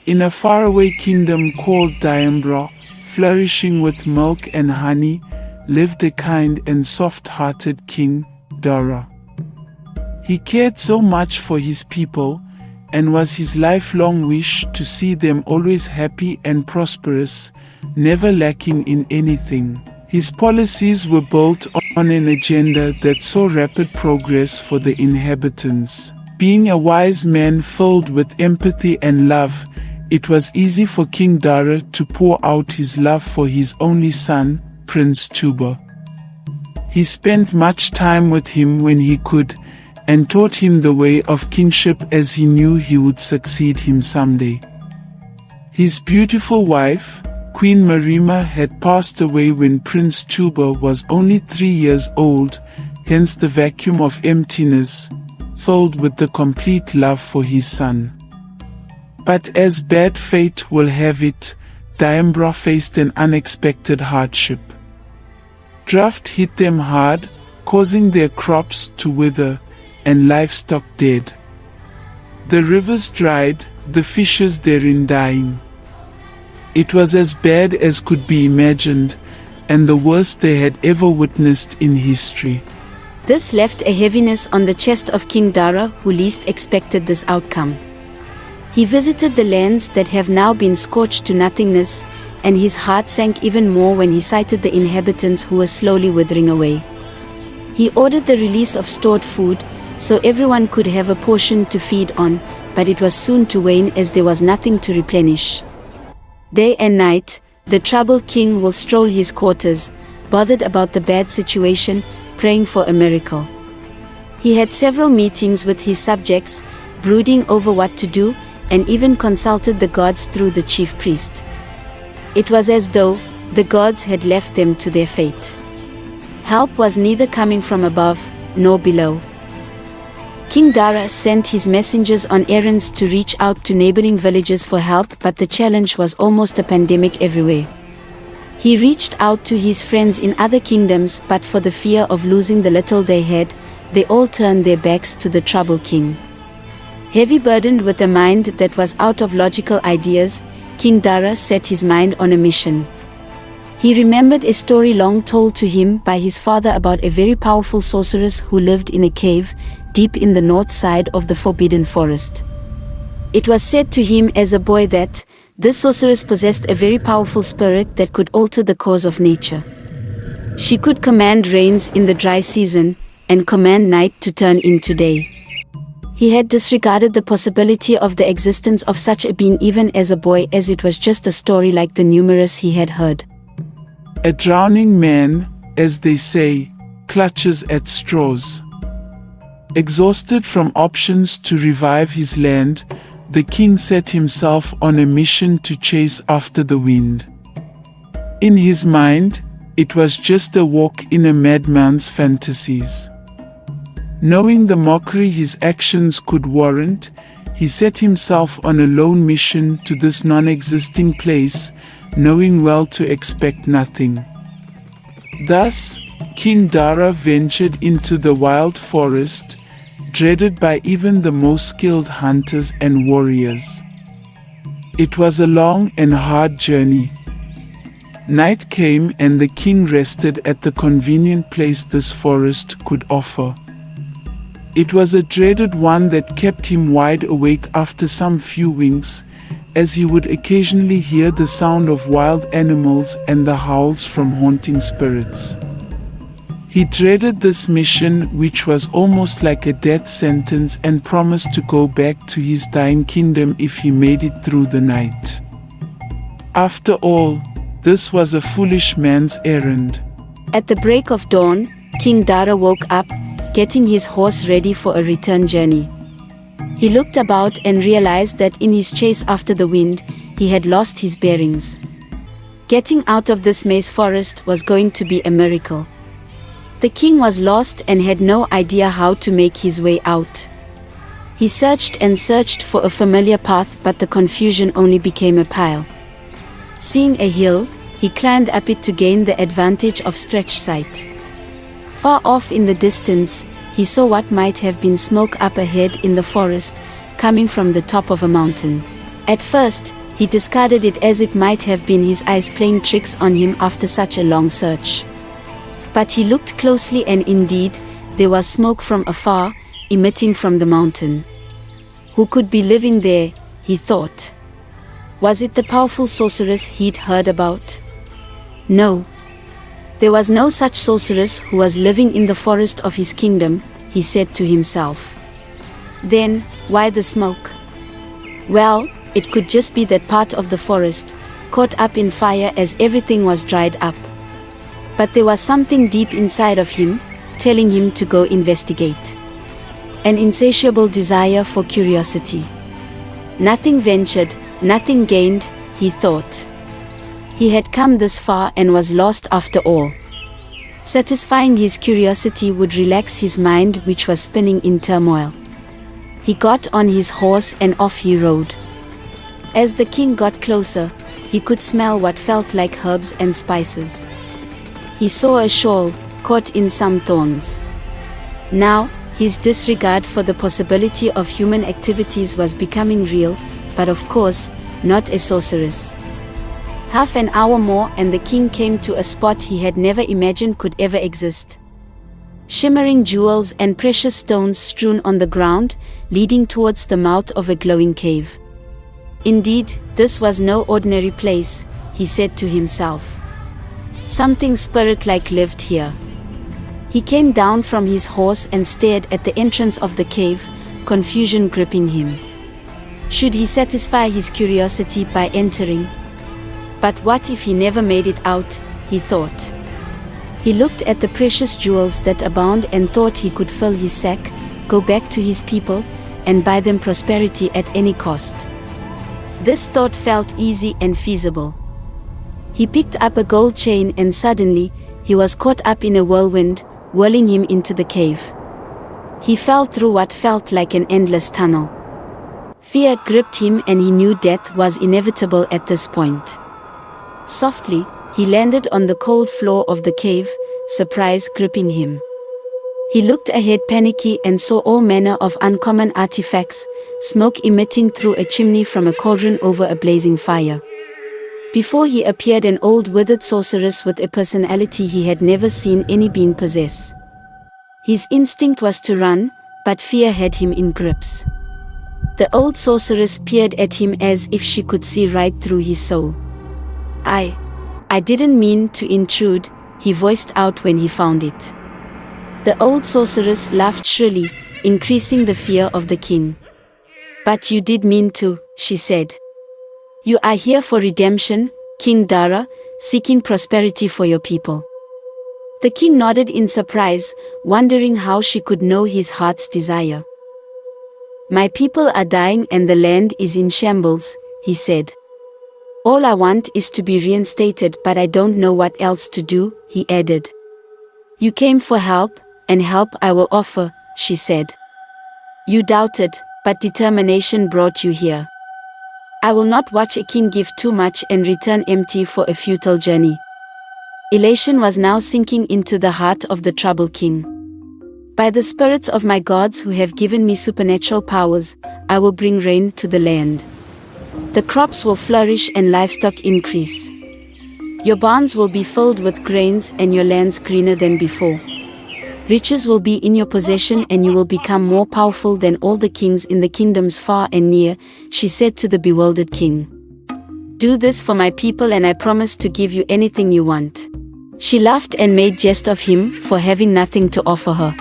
In a faraway kingdom called Diambra, flourishing with milk and honey, lived a kind and soft-hearted King, Dara. He cared so much for his people, and was his lifelong wish to see them always happy and prosperous, never lacking in anything. His policies were built on an agenda that saw rapid progress for the inhabitants. Being a wise man filled with empathy and love, it was easy for King Dara to pour out his love for his only son, Prince Tuba. He spent much time with him when he could, and taught him the way of kingship as he knew he would succeed him someday. His beautiful wife, Queen Marima, had passed away when Prince Tuba was only 3 years old, hence the vacuum of emptiness, filled with the complete love for his son. But as bad fate will have it, Diambra faced an unexpected hardship. Drought hit them hard, causing their crops to wither, and livestock dead. The rivers dried, the fishes therein dying. It was as bad as could be imagined, and the worst they had ever witnessed in history. This left a heaviness on the chest of King Dara, who least expected this outcome. He visited the lands that have now been scorched to nothingness, and his heart sank even more when he sighted the inhabitants who were slowly withering away. He ordered the release of stored food, so everyone could have a portion to feed on, but it was soon to wane as there was nothing to replenish. Day and night, the troubled king will stroll his quarters, bothered about the bad situation, praying for a miracle. He had several meetings with his subjects, brooding over what to do, and even consulted the gods through the chief priest. It was as though the gods had left them to their fate. Help was neither coming from above nor below. King Dara sent his messengers on errands to reach out to neighboring villages for help, but the challenge was almost a pandemic everywhere. He reached out to his friends in other kingdoms, but for the fear of losing the little they had, they all turned their backs to the troubled king. Heavy burdened with a mind that was out of logical ideas, King Dara set his mind on a mission. He remembered a story long told to him by his father about a very powerful sorceress who lived in a cave, deep in the north side of the Forbidden Forest. It was said to him as a boy that this sorceress possessed a very powerful spirit that could alter the course of nature. She could command rains in the dry season, and command night to turn into day. He had disregarded the possibility of the existence of such a being even as a boy, as it was just a story like the numerous he had heard. A drowning man, as they say, clutches at straws. Exhausted from options to revive his land, the king set himself on a mission to chase after the wind. In his mind, it was just a walk in a madman's fantasies. Knowing the mockery his actions could warrant, he set himself on a lone mission to this non-existing place, knowing well to expect nothing. Thus, King Dara ventured into the wild forest, dreaded by even the most skilled hunters and warriors. It was a long and hard journey. Night came and the king rested at the convenient place this forest could offer. It was a dreaded one that kept him wide awake after some few winks, as he would occasionally hear the sound of wild animals and the howls from haunting spirits. He dreaded this mission, which was almost like a death sentence, and promised to go back to his dying kingdom if he made it through the night. After all, this was a foolish man's errand. At the break of dawn, King Dara woke up, getting his horse ready for a return journey. He looked about and realized that in his chase after the wind, he had lost his bearings. Getting out of this maze forest was going to be a miracle. The king was lost and had no idea how to make his way out. He searched and searched for a familiar path, but the confusion only became a pile. Seeing a hill, he climbed up it to gain the advantage of stretched sight. Far off in the distance, he saw what might have been smoke up ahead in the forest, coming from the top of a mountain. At first, he discarded it as it might have been his eyes playing tricks on him after such a long search. But he looked closely and indeed, there was smoke from afar, emitting from the mountain. Who could be living there, he thought. Was it the powerful sorceress he'd heard about? No. There was no such sorceress who was living in the forest of his kingdom, he said to himself. Then, why the smoke? Well, it could just be that part of the forest, caught up in fire as everything was dried up. But there was something deep inside of him, telling him to go investigate. An insatiable desire for curiosity. Nothing ventured, nothing gained, he thought. He had come this far and was lost after all. Satisfying his curiosity would relax his mind, which was spinning in turmoil. He got on his horse and off he rode. As the king got closer, he could smell what felt like herbs and spices. He saw a shawl, caught in some thorns. Now, his disregard for the possibility of human activities was becoming real, but of course, not a sorceress. Half an hour more and the king came to a spot he had never imagined could ever exist. Shimmering jewels and precious stones strewn on the ground, leading towards the mouth of a glowing cave. Indeed, this was no ordinary place, he said to himself. Something spirit-like lived here. He came down from his horse and stared at the entrance of the cave, confusion gripping him. Should he satisfy his curiosity by entering? But what if he never made it out, he thought. He looked at the precious jewels that abound and thought he could fill his sack, go back to his people, and buy them prosperity at any cost. This thought felt easy and feasible. He picked up a gold chain and suddenly, he was caught up in a whirlwind, whirling him into the cave. He fell through what felt like an endless tunnel. Fear gripped him and he knew death was inevitable at this point. Softly, he landed on the cold floor of the cave, surprise gripping him. He looked ahead panicky and saw all manner of uncommon artifacts, smoke emitting through a chimney from a cauldron over a blazing fire. Before he appeared an old withered sorceress with a personality he had never seen any being possess. His instinct was to run, but fear had him in grips. The old sorceress peered at him as if she could see right through his soul. I didn't mean to intrude, he voiced out when he found it. The old sorceress laughed shrilly, increasing the fear of the king. But you did mean to, she said. You are here for redemption, King Dara, seeking prosperity for your people. The king nodded in surprise, wondering how she could know his heart's desire. My people are dying and the land is in shambles, he said. All I want is to be reinstated, but I don't know what else to do, he added. You came for help, and help I will offer, she said. You doubted, but determination brought you here. I will not watch a king give too much and return empty for a futile journey. Elation was now sinking into the heart of the troubled king. By the spirits of my gods who have given me supernatural powers, I will bring rain to the land. The crops will flourish and livestock increase. Your barns will be filled with grains and your lands greener than before. Riches will be in your possession and you will become more powerful than all the kings in the kingdoms far and near, she said to the bewildered king. Do this for my people and I promise to give you anything you want. She laughed and made jest of him for having nothing to offer her.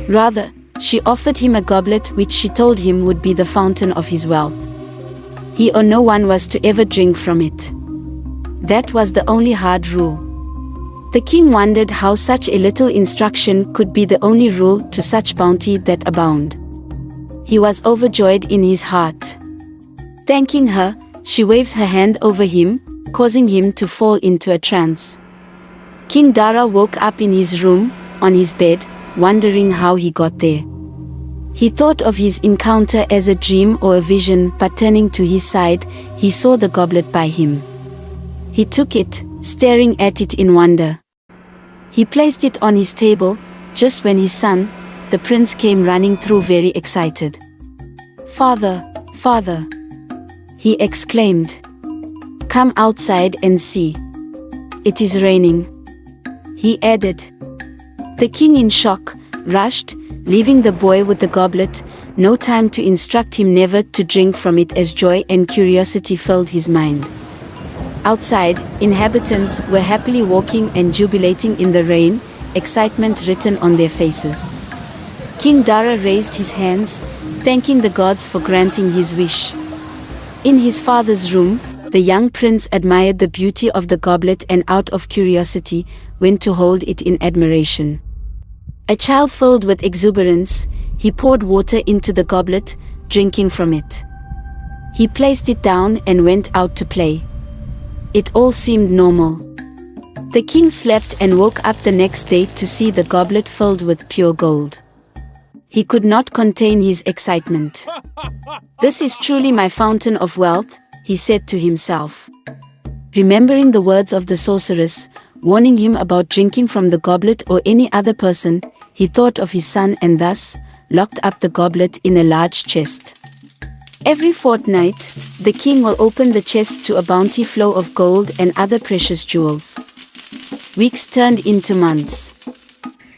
Rather, she offered him a goblet which she told him would be the fountain of his wealth. He or no one was to ever drink from it. That was the only hard rule. The king wondered how such a little instruction could be the only rule to such bounty that abound. He was overjoyed in his heart. Thanking her, she waved her hand over him, causing him to fall into a trance. King Dara woke up in his room, on his bed, wondering how he got there. He thought of his encounter as a dream or a vision, but turning to his side, he saw the goblet by him. He took it, staring at it in wonder. He placed it on his table, just when his son, the prince, came running through very excited. Father, father! He exclaimed. "Come outside and see. It is raining." He added. The king, in shock, rushed, leaving the boy with the goblet, no time to instruct him never to drink from it, as joy and curiosity filled his mind. Outside, inhabitants were happily walking and jubilating in the rain, excitement written on their faces. King Dara raised his hands, thanking the gods for granting his wish. In his father's room, the young prince admired the beauty of the goblet and, out of curiosity, went to hold it in admiration. A child filled with exuberance, he poured water into the goblet, drinking from it. He placed it down and went out to play. It all seemed normal. The king slept and woke up the next day to see the goblet filled with pure gold. He could not contain his excitement. "This is truly my fountain of wealth," he said to himself. Remembering the words of the sorceress, warning him about drinking from the goblet or any other person, he thought of his son and thus locked up the goblet in a large chest. Every fortnight, the king will open the chest to a bounty flow of gold and other precious jewels. Weeks turned into months.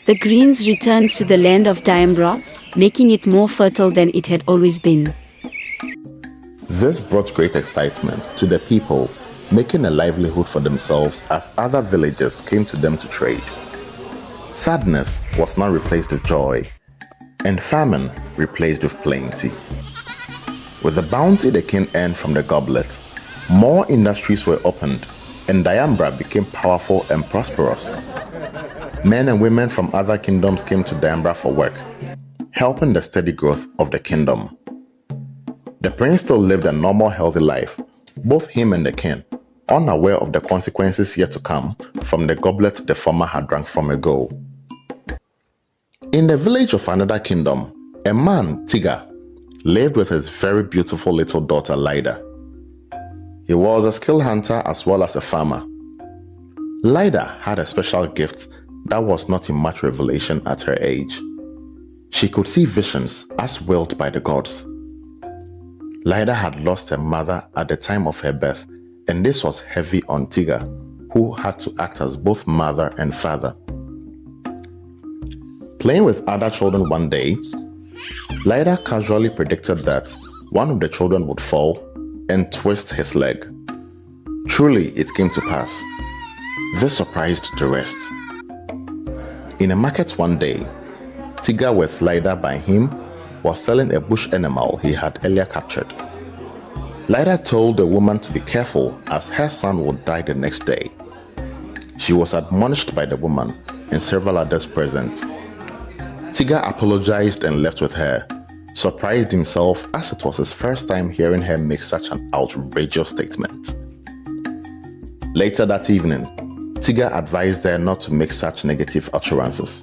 The Greens returned to the land of Diambra, making it more fertile than it had always been. This brought great excitement to the people, making a livelihood for themselves as other villagers came to them to trade. Sadness was now replaced with joy, and famine replaced with plenty. With the bounty the king earned from the goblet, more industries were opened, and Diambra became powerful and prosperous. Men and women from other kingdoms came to Diambra for work, helping the steady growth of the kingdom. The prince still lived a normal, healthy life, both him and the king, unaware of the consequences yet to come from the goblet the former had drunk from ago. In the village of another kingdom, a man, Tiga, lived with his very beautiful little daughter, Lida. He was a skilled hunter as well as a farmer. Lida had a special gift that was not in much revelation at her age. She could see visions as willed by the gods. Lida had lost her mother at the time of her birth, and this was heavy on Tiga, who had to act as both mother and father. Playing with other children one day, Lida casually predicted that one of the children would fall and twist his leg. Truly, it came to pass. This surprised the rest. In a market one day, Tiga, with Lida by him, was selling a bush animal he had earlier captured. Lida told the woman to be careful as her son would die the next day. She was admonished by the woman and several others present. Tiga apologized and left with her, surprised himself as it was his first time hearing her make such an outrageous statement. Later that evening, Tiga advised her not to make such negative utterances.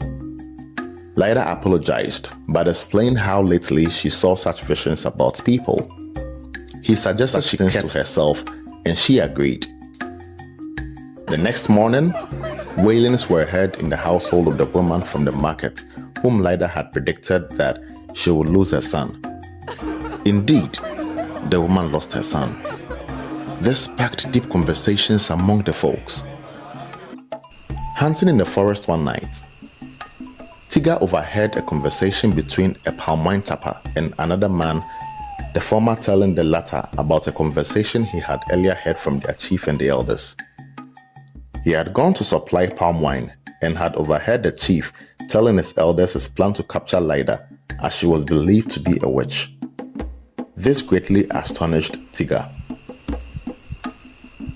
Lida apologized, but explained how lately she saw such visions about people. He suggested she think to herself, and she agreed. The next morning, wailings were heard in the household of the woman from the market, whom Lida had predicted that she would lose her son. Indeed, the woman lost her son. This sparked deep conversations among the folks. Hunting in the forest one night, Tiga overheard a conversation between a palm wine tapper and another man, the former telling the latter about a conversation he had earlier heard from their chief and the elders. He had gone to supply palm wine and had overheard the chief telling his elders his plan to capture Lida, as she was believed to be a witch. This greatly astonished Tiga.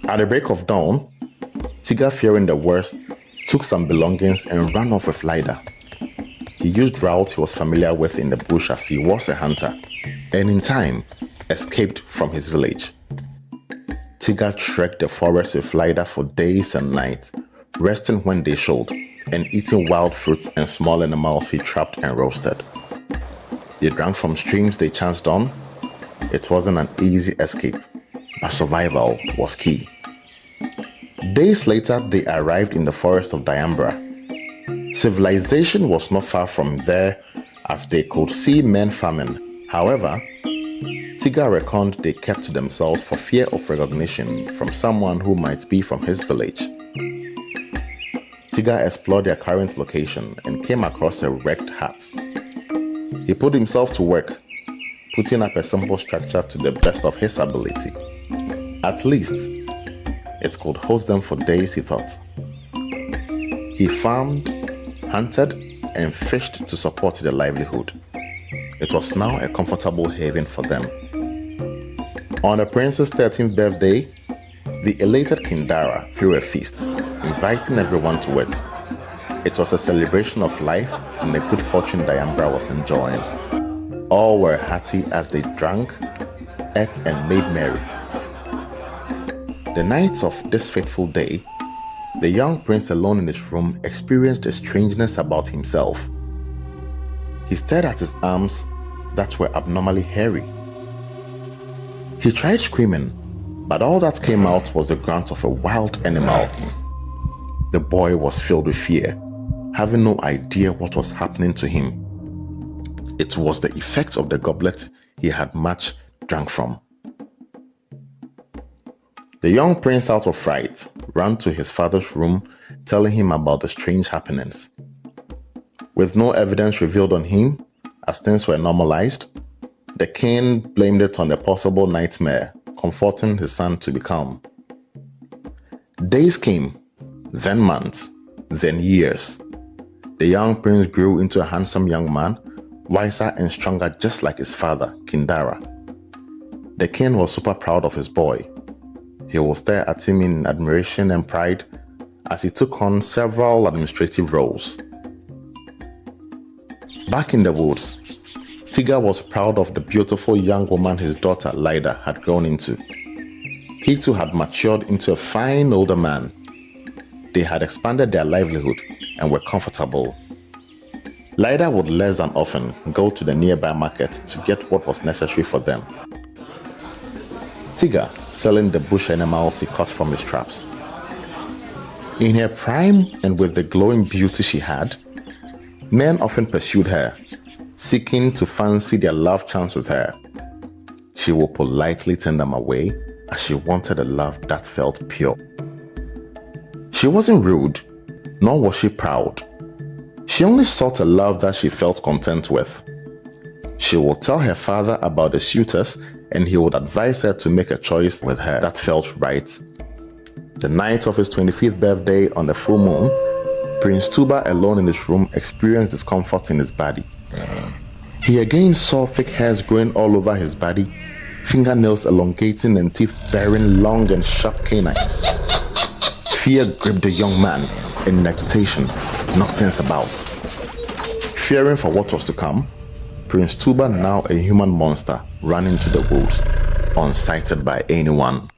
At the break of dawn, Tiga, fearing the worst, took some belongings and ran off with Lida. He used routes he was familiar with in the bush as he was a hunter, and in time, escaped from his village. Tiga trekked the forest with Lida for days and nights, resting when they should, and eating wild fruits and small animals he trapped and roasted. They drank from streams they chanced on. It wasn't an easy escape, but survival was key. Days later, they arrived in the forest of Diambra. Civilization was not far from there, as they could see men farming. However, Tigger reckoned they kept to themselves for fear of recognition from someone who might be from his village. Tigger explored their current location and came across a wrecked hut. He put himself to work, putting up a simple structure to the best of his ability. At least, it could host them for days, he thought. He farmed, hunted, and fished to support their livelihood. It was now a comfortable haven for them. On the prince's 13th birthday, the elated King Dara threw a feast, inviting everyone to it. It was a celebration of life and the good fortune Diambra was enjoying. All were hearty as they drank, ate, and made merry. The night of this fateful day, the young prince alone in his room experienced a strangeness about himself. He stared at his arms that were abnormally hairy. He tried screaming, but all that came out was the grunt of a wild animal. The boy was filled with fear, having no idea what was happening to him. It was the effect of the goblet he had much drunk from. The young prince, out of fright, ran to his father's room, telling him about the strange happenings. With no evidence revealed on him, as things were normalized, the king blamed it on a possible nightmare, comforting his son to be calm. Days came, then months, then years. The young prince grew into a handsome young man, wiser and stronger just like his father, King Dara. The king was super proud of his boy. He would stare at him in admiration and pride as he took on several administrative roles. Back in the woods, Tigger was proud of the beautiful young woman his daughter Lyda had grown into. He too had matured into a fine older man. They had expanded their livelihood and were comfortable. Lyda would less than often go to the nearby market to get what was necessary for them. Tigger selling the bush animals he caught from his traps. In her prime and with the glowing beauty she had, men often pursued her, seeking to fancy their love chance with her. She would politely turn them away as she wanted a love that felt pure. She wasn't rude, nor was she proud. She only sought a love that she felt content with. She would tell her father about the suitors and he would advise her to make a choice with her that felt right. The night of his 25th birthday on the full moon, Prince Tuba, alone in his room, experienced discomfort in his body. He again saw thick hairs growing all over his body, fingernails elongating and teeth bearing long and sharp canines. Fear gripped the young man, and in agitation, knocked things about. Fearing for what was to come, Prince Tuba, now a human monster, ran into the woods, unsighted by anyone.